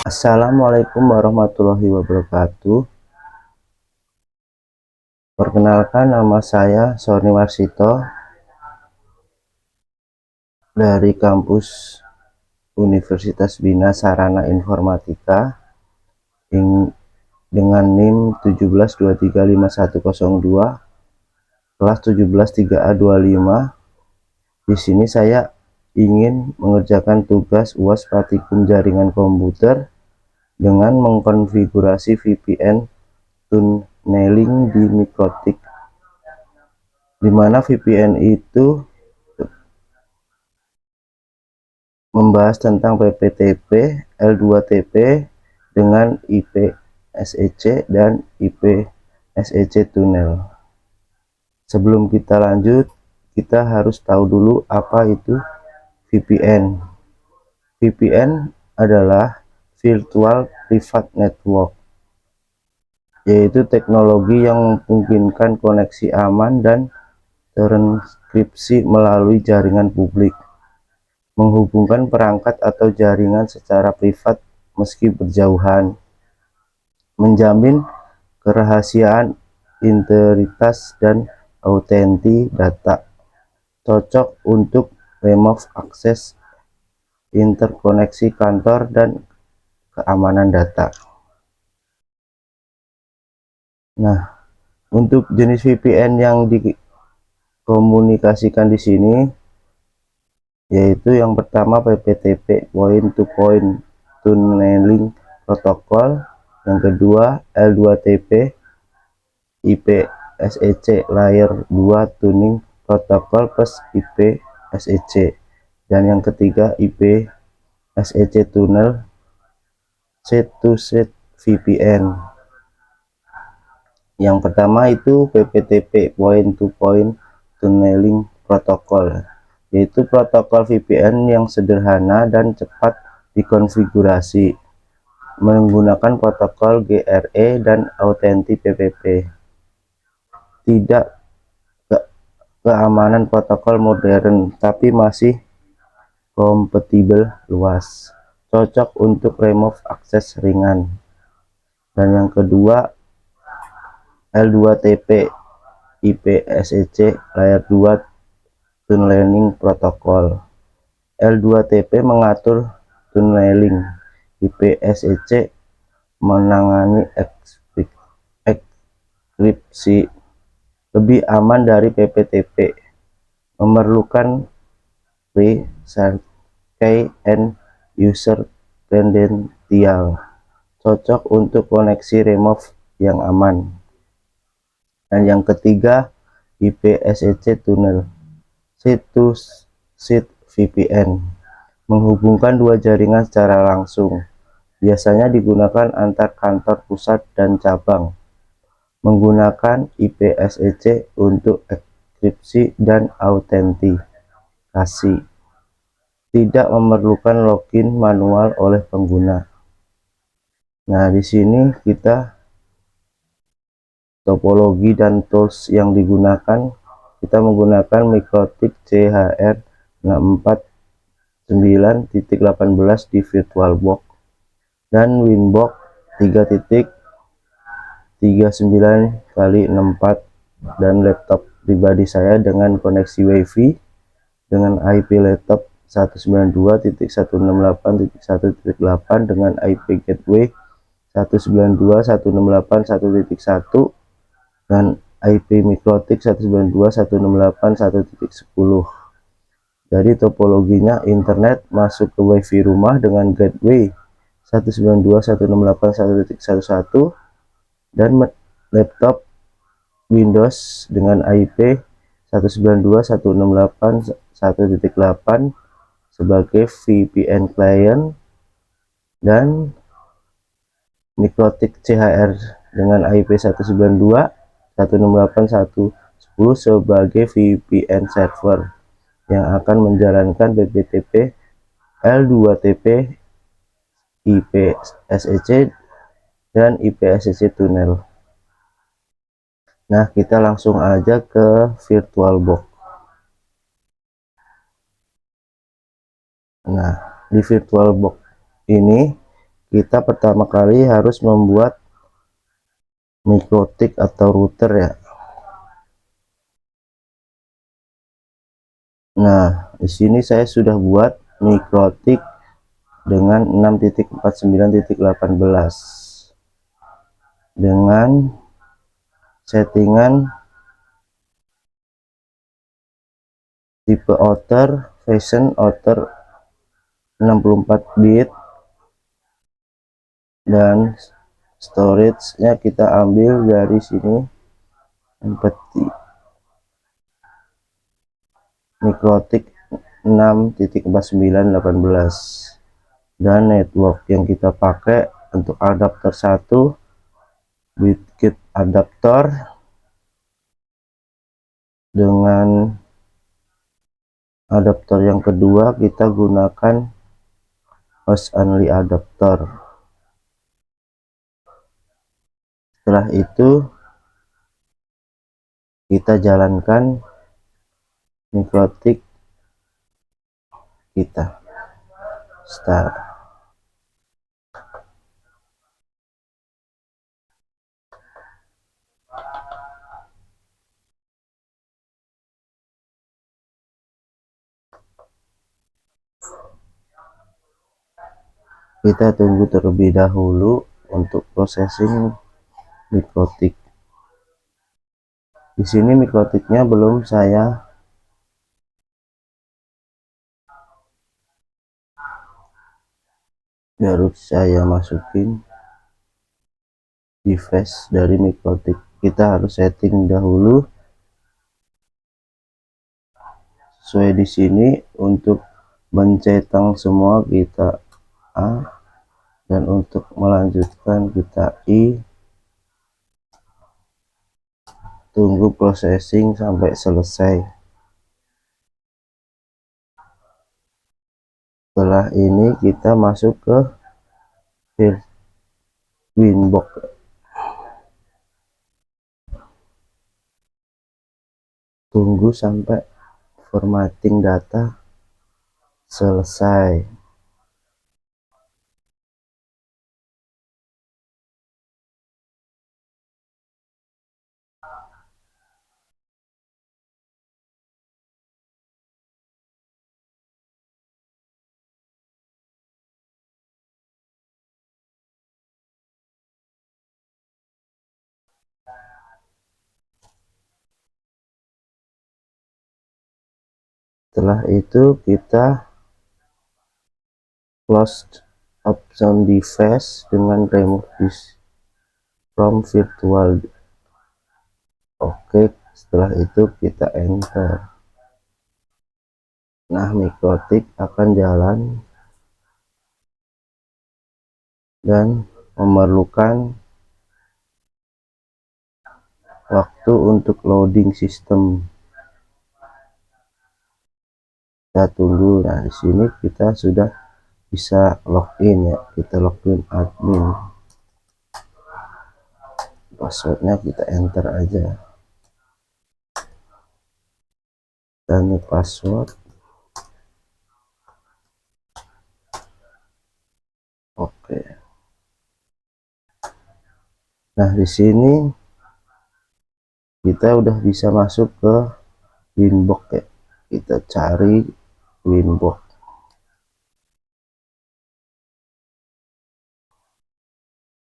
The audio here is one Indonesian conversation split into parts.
Assalamualaikum warahmatullahi wabarakatuh. Perkenalkan, nama saya Sony Warsito dari kampus Universitas Bina Sarana Informatika dengan NIM 172351102 kelas 17 3A25. Di sini saya ingin mengerjakan tugas UAS Praktikum Jaringan Komputer dengan mengkonfigurasi VPN tunneling di Mikrotik, di mana VPN itu membahas tentang PPTP, L2TP dengan IP SEC dan IP SEC tunnel. Sebelum kita lanjut, kita harus tahu dulu apa itu VPN. VPN adalah Virtual Private Network, yaitu teknologi yang memungkinkan koneksi aman dan terenkripsi melalui jaringan publik, menghubungkan perangkat atau jaringan secara privat meski berjauhan, menjamin kerahasiaan, integritas, dan autentik data, cocok untuk remote access, interkoneksi kantor, dan keamanan data. Nah, untuk jenis VPN yang dikomunikasikan di sini yaitu yang pertama PPTP, Point to Point Tunneling Protocol, yang kedua L2TP, IP SEC Layer 2 Tuning Protocol plus IP SEC, dan yang ketiga IP SEC Tunnel Set-to-Set VPN. Yang pertama itu PPTP, Point to Point Tunneling Protocol, yaitu protokol VPN yang sederhana dan cepat dikonfigurasi menggunakan protokol GRE dan autentik PPP. Tidak keamanan protokol modern, tapi masih kompatibel luas, cocok untuk remote akses ringan. Dan yang kedua L2TP, IP SEC Layer 2 Tunneling Protocol. L2TP mengatur tunneling, IP SEC menangani enkripsi, lebih aman dari PPTP, memerlukan pre-shared key and user credential, cocok untuk koneksi remote yang aman. Dan yang ketiga IP SEC Tunnel Set-to-Set VPN, menghubungkan dua jaringan secara langsung, biasanya digunakan antar kantor pusat dan cabang, menggunakan IP SEC untuk enkripsi dan autentikasi, tidak memerlukan login manual oleh pengguna. Nah, di sini kita topologi dan tools yang digunakan, kita menggunakan Mikrotik CHR 649.18 di VirtualBox dan Winbox 3.39x64, dan laptop pribadi saya dengan koneksi WiFi dengan IP laptop 192.168.1.8 dengan IP gateway 192.168.1.1 dan IP Mikrotik 192.168.1.10. Jadi topologinya internet masuk ke WiFi rumah dengan gateway 192.168.1.11 dan laptop Windows dengan IP 192.168.1.8 sebagai VPN client, dan Mikrotik CHR dengan IP 192.168.1.10 sebagai VPN server yang akan menjalankan PPTP, L2TP, IP SEC, dan IP SEC tunnel. Nah, kita langsung aja ke VirtualBox. Nah, di VirtualBox ini kita pertama kali harus membuat mikrotik atau router ya. Nah, di sini saya sudah buat mikrotik dengan 6.49.18 dengan settingan tipe outer version outer 64 bit dan storage-nya kita ambil dari sini, empty mikrotik 6.49.18 dan network yang kita pakai untuk adapter 1 bitkit adapter dengan adapter yang kedua kita gunakan host only adapter. Setelah itu kita jalankan mikrotik kita, start. Kita tunggu terlebih dahulu untuk processing mikrotik. Di sini mikrotiknya belum saya masukin device dari mikrotik. Kita harus setting dahulu sesuai di sini. Untuk mencetang semua kita A dan untuk melanjutkan kita I. Tunggu processing sampai selesai. Setelah ini kita masuk ke Winbox. Tunggu sampai formatting data selesai. Setelah itu kita close option device dengan remove this from virtual. Oke, setelah itu kita enter. Nah, mikrotik akan jalan dan memerlukan waktu untuk loading sistem. Kita tunggu. Nah, di sini kita sudah bisa login ya. Kita login admin. Passwordnya kita enter aja. Dan password. Oke. Nah, di sini kita udah bisa masuk ke Winbox ya. Kita cari Winbox.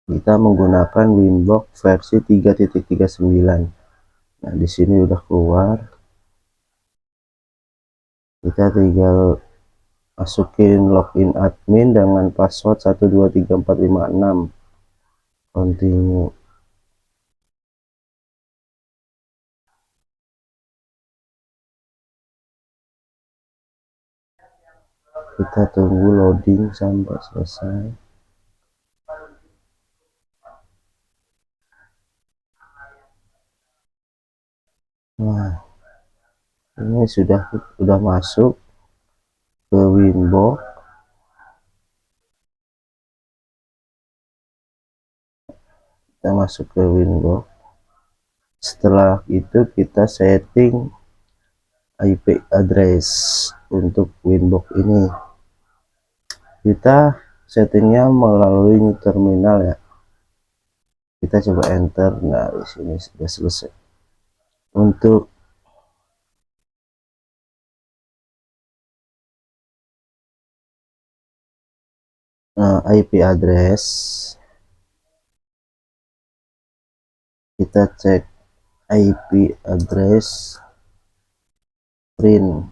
Kita menggunakan Winbox versi 3.39. Nah, di sini udah keluar. Kita tinggal masukin login admin dengan password 123456. Continue. Kita tunggu loading sampai selesai. Nah, ini sudah masuk ke Winbox. Kita masuk ke Winbox. Setelah itu kita setting IP address untuk Winbox ini. Kita settingnya melalui new terminal ya. Kita coba enter. Nah, di sini sudah selesai. Untuk IP address, kita cek IP address print.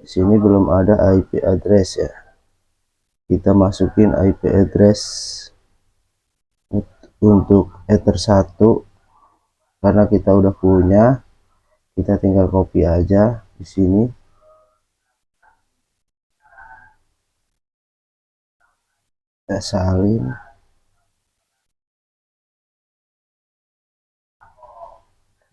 Di sini belum ada IP address ya. Kita masukin IP address untuk Ether 1 karena kita udah punya. Kita tinggal copy aja di sini. Kita salin.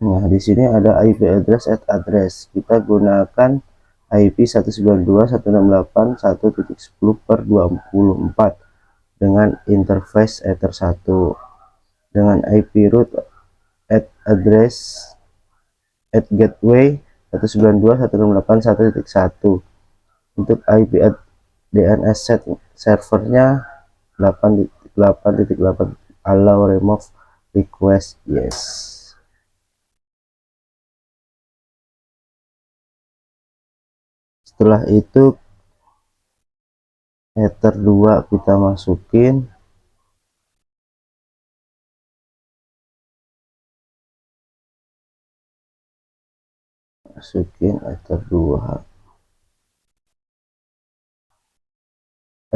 Nah, di sini ada IP address at address. Kita gunakan IP 192.168.1.10/24 dengan interface Ether 1 dengan IP root at address at gateway 192.168.1.1. Untuk IP at DNS set servernya 8.8.8 allow remove request yes. Setelah itu Ether 2 kita masukin. Ether 2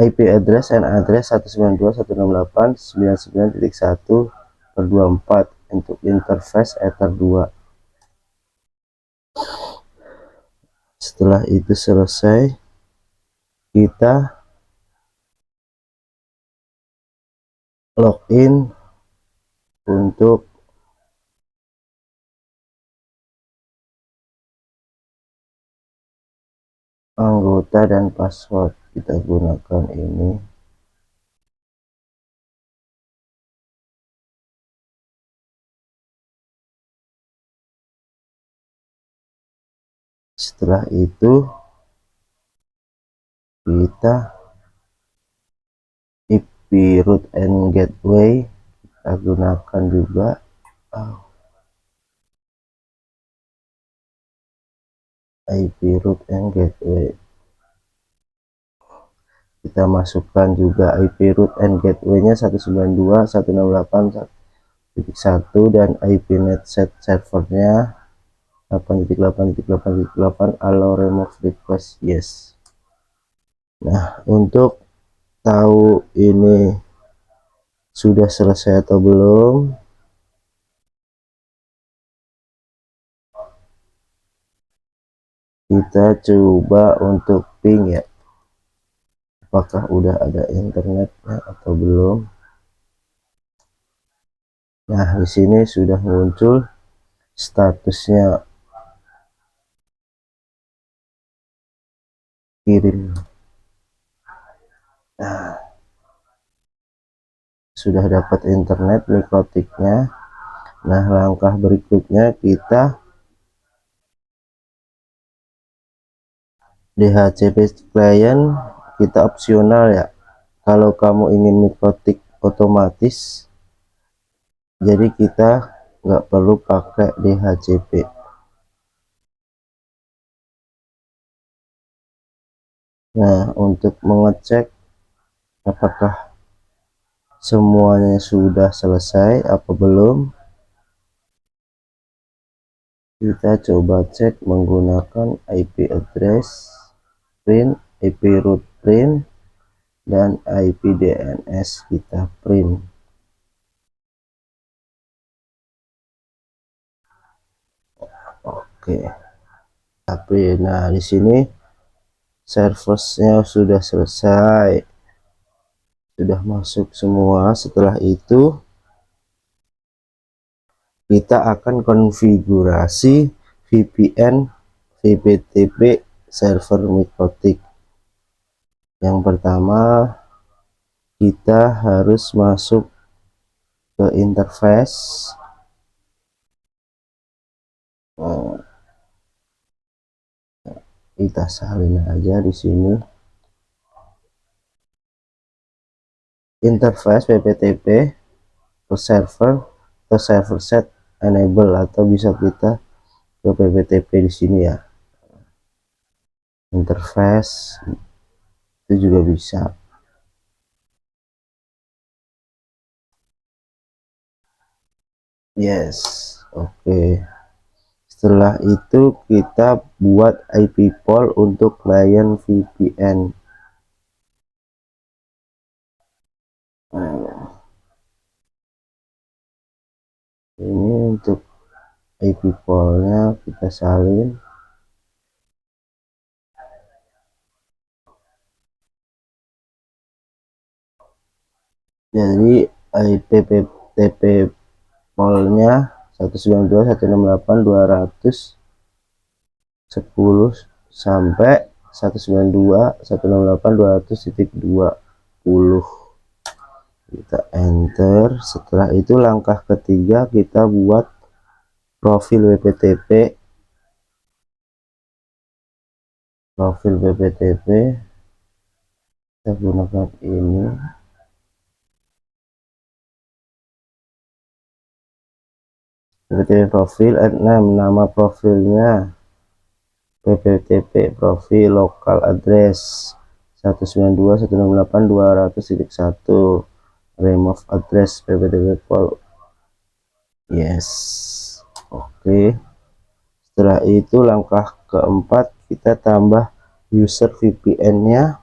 IP address and address 192.168.99.1/24 untuk interface Ether 2. Setelah itu selesai, kita login untuk anggota dan password. Kita gunakan ini. Setelah itu kita IP root and gateway kita gunakan juga. IP root and gateway kita masukkan juga. IP root and gateway nya 192.168.1 dan IP net set servernya 8.8.8.8 allow remove request yes. Nah, untuk tahu ini sudah selesai atau belum, kita coba untuk ping ya, apakah udah ada internetnya atau belum. Nah, di sini sudah muncul statusnya kirim. Nah, sudah dapat internet mikrotiknya. Nah, langkah berikutnya kita DHCP client kita opsional ya. Kalau kamu ingin mikrotik otomatis, jadi kita nggak perlu pakai DHCP. Nah, untuk mengecek apakah semuanya sudah selesai apa belum, kita coba cek menggunakan IP address print, IP root print, dan IP DNS kita print. Oke, tapi nah di sini serversnya sudah selesai, sudah masuk semua. Setelah itu kita akan konfigurasi VPN VPTP server mikrotik. Yang pertama kita harus masuk ke interface. Kita salin aja di sini. interface PPTP ke server set enable, atau bisa kita ke PPTP di sini ya, interface itu juga bisa. Yes, oke. Setelah itu kita buat IP pool untuk klien VPN. Nah, ini untuk IP poolnya kita salin. Jadi IPTP poolnya 192.168.210 sampai 192.168.200.20. Kita enter. Setelah itu langkah ketiga kita buat profil WPTP. Kita gunakan ini. PPTP profil, add name, nama profilnya PPTP profil, local address 192.168.200.1, remove address PPTP pool. Yes, oke. Setelah itu langkah keempat kita tambah user VPN nya,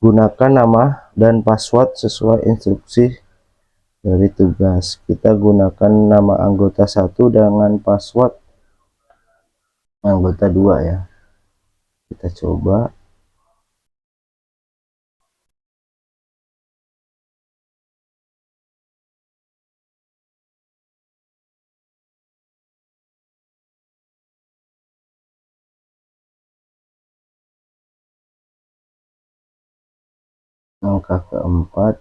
gunakan nama dan password sesuai instruksi dari tugas. Kita gunakan nama anggota 1 dengan password anggota 2 ya. Kita coba. Langkah keempat,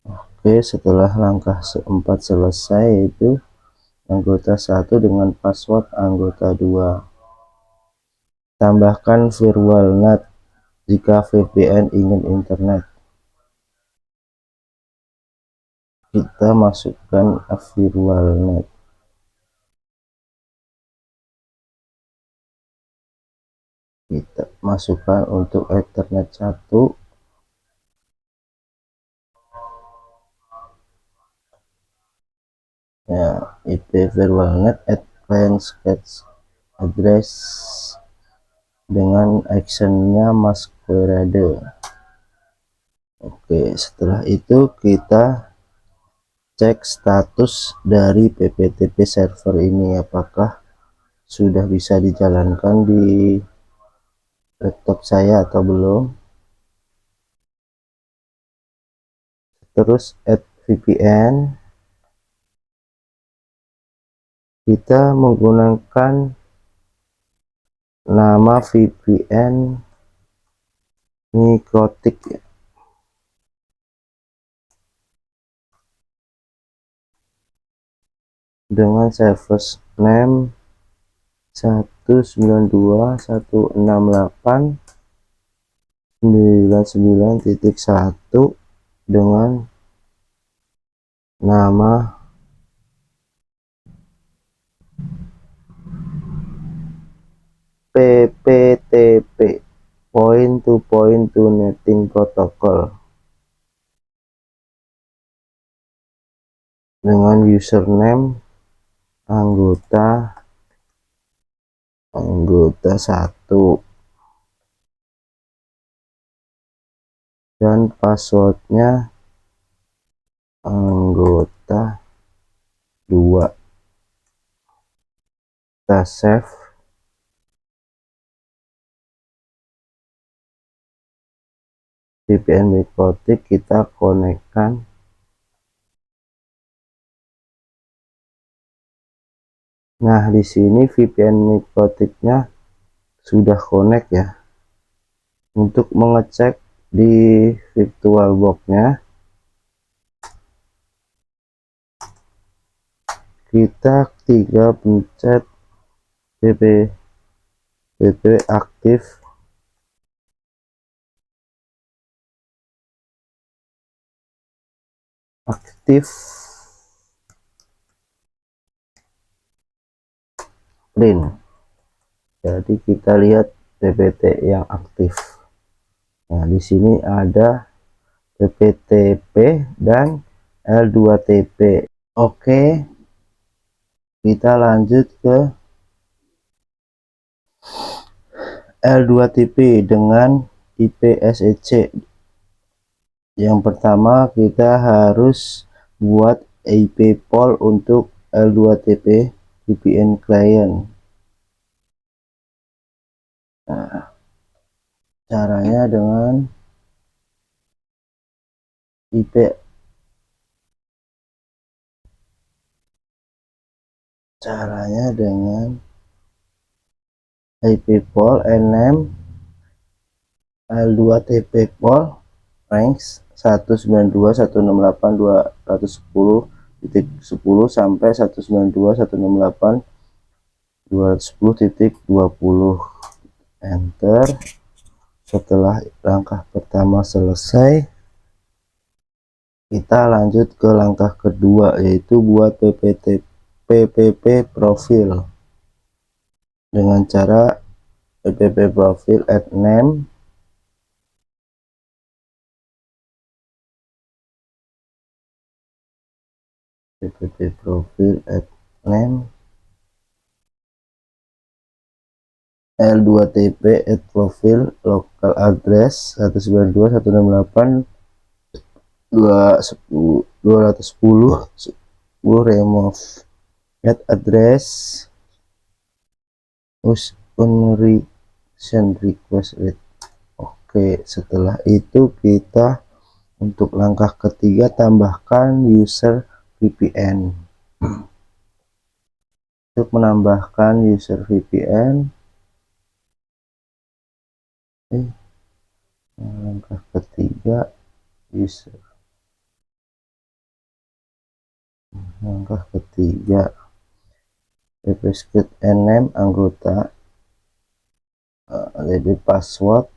oke. Setelah langkah keempat selesai, yaitu anggota 1 dengan password anggota 2, tambahkan virtual NAT jika VPN ingin internet. Kita masukkan virtual NAT. Kita masukkan untuk Ethernet 1, ya, IP virtual NAT at client sketch address dengan actionnya masquerade. Oke, setelah itu kita cek status dari PPTP server ini, apakah sudah bisa dijalankan di laptop saya atau belum. Terus add VPN, kita menggunakan nama VPN Nikrotik ya. Dengan service name 192.168.99.1 dengan nama PPTP point to netting protocol, dengan username anggota 1 dan passwordnya anggota 2. Kita save. VPN Nikrotik kita konekkan. Nah, di sini VPN Nikrotiknya sudah connect ya. Untuk mengecek di VirtualBox-nya, kita tinggal pencet PPTP aktif print. Jadi kita lihat PPT yang aktif. Nah, di sini ada PPTP dan L2TP. Oke, kita lanjut ke L2TP dengan IPSEC. Yang pertama kita harus buat IP pool untuk L2TP VPN client. Nah, caranya dengan IP IP pool name L2TP pool range 192.168.210.10 sampai 192.168.210.20. Enter. Setelah langkah pertama selesai, kita lanjut ke langkah kedua, yaitu buat PPP profil dengan cara PPP profil add name, PPP profil add name L2TP add profil local address 192.168.210 remove add address recent request rate. Oke, setelah itu kita untuk langkah ketiga tambahkan user VPN. Untuk menambahkan user VPN, langkah ketiga user, langkah ketiga script name anggota, lebih password,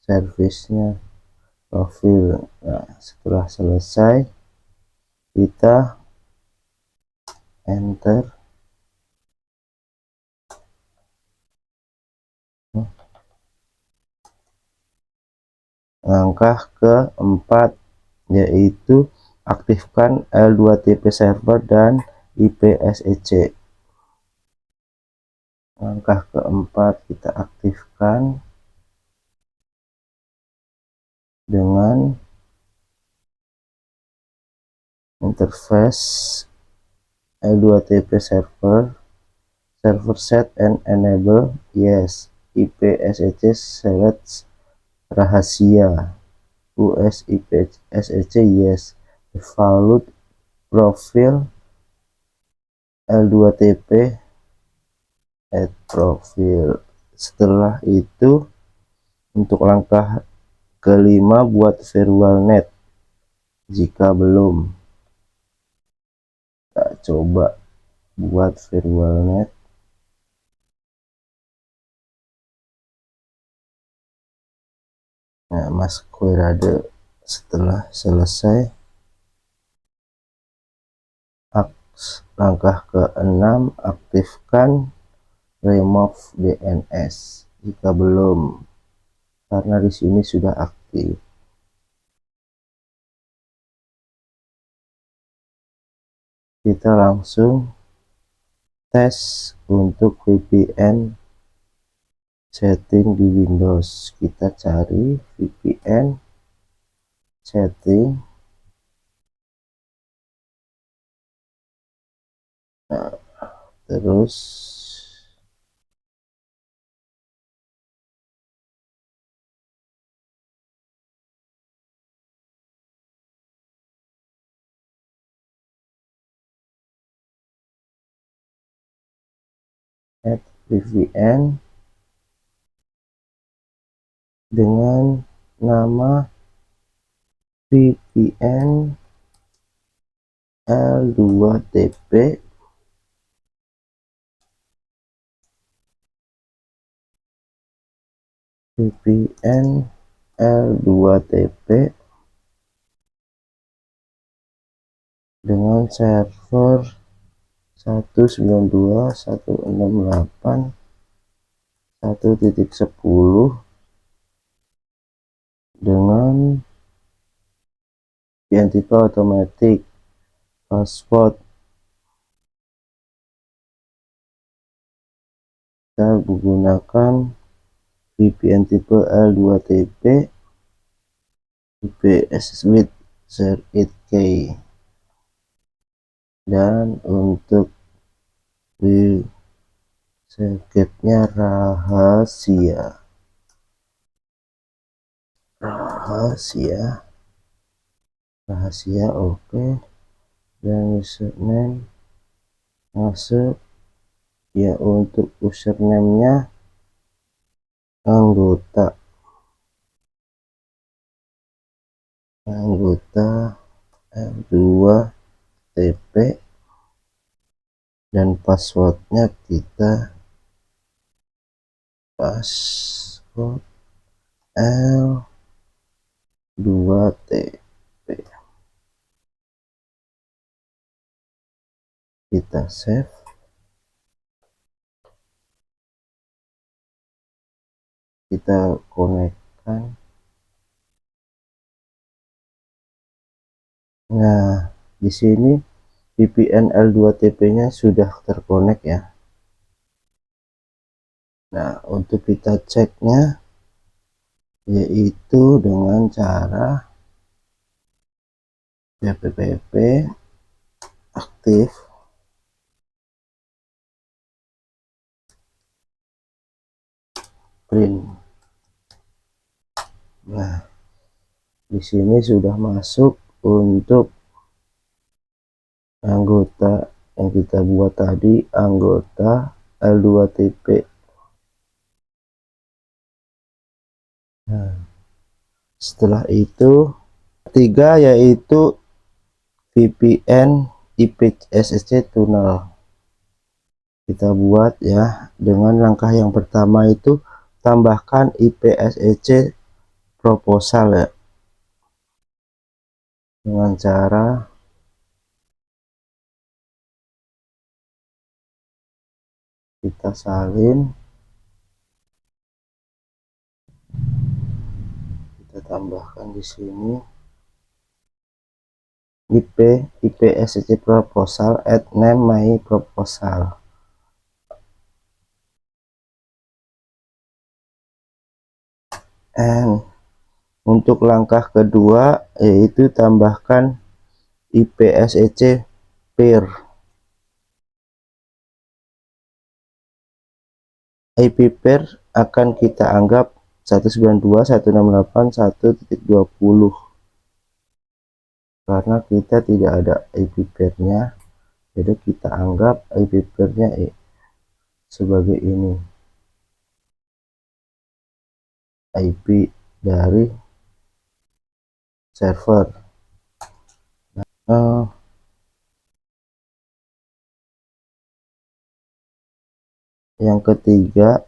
servicenya, profil. Nah, setelah selesai kita enter. Langkah keempat yaitu aktifkan L2TP server dan IPSEC. Langkah keempat kita aktifkan dengan interface L2TP server set and enable yes, IPSEC select rahasia US IPSEC yes, evaluate profil L2TP add profil. Setelah itu untuk langkah kelima buat virtual net. Jika belum, kita coba buat virtual net. Nah, masquerade. Setelah selesai, langkah ke-6 aktifkan remove DNS jika belum, karena di sini sudah aktif. Kita langsung tes untuk VPN setting di Windows. Kita cari VPN setting. Nah, terus add VPN dengan nama VPN L2TP VPN L2TP dengan server 192.168.1.10 dengan VPN tipe automatic password. Kita menggunakan VPN tipe L2TP IPS with SHA-8K, dan untuk di seketnya rahasia. Oke. Dan username masuk ya. Untuk username-nya anggota L2TP, dan passwordnya kita password L2TP. Kita save. Kita konekkan. Nah, di sini VPN L2TP-nya sudah terkonek ya. Nah, untuk kita ceknya yaitu dengan cara PPP aktif, print. Nah, di sini sudah masuk untuk anggota yang kita buat tadi, anggota L2TP. Nah, setelah itu ketiga yaitu VPN IPSC tunnel. Kita buat ya dengan langkah yang pertama itu tambahkan IPSC proposal ya, dengan cara kita salin, kita tambahkan di sini IPSC proposal add name my proposal. And untuk langkah kedua yaitu tambahkan IPSC pair. IP pair akan kita anggap 192.168.1.20 karena kita tidak ada IP pair-nya, jadi kita anggap IP pair-nya sebagai ini, IP dari server. Yang ketiga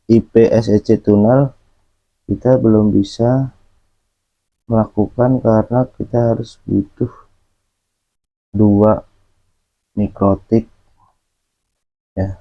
IPSC tunnel kita belum bisa melakukan karena kita harus butuh 2 mikrotik ya.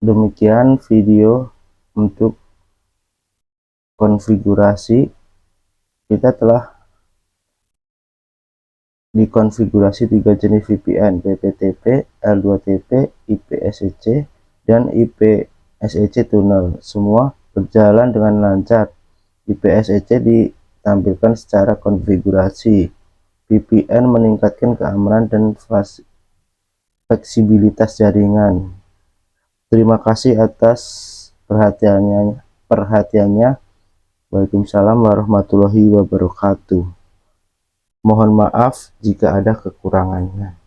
Demikian video untuk konfigurasi. Kita telah dikonfigurasi 3 jenis VPN, PPTP, L2TP, IPSC, dan IPSC tunnel. Semua berjalan dengan lancar. IPSC ditampilkan secara konfigurasi. VPN meningkatkan keamanan dan fleksibilitas jaringan. Terima kasih atas perhatiannya. Waalaikumsalam warahmatullahi wabarakatuh. Mohon maaf jika ada kekurangannya.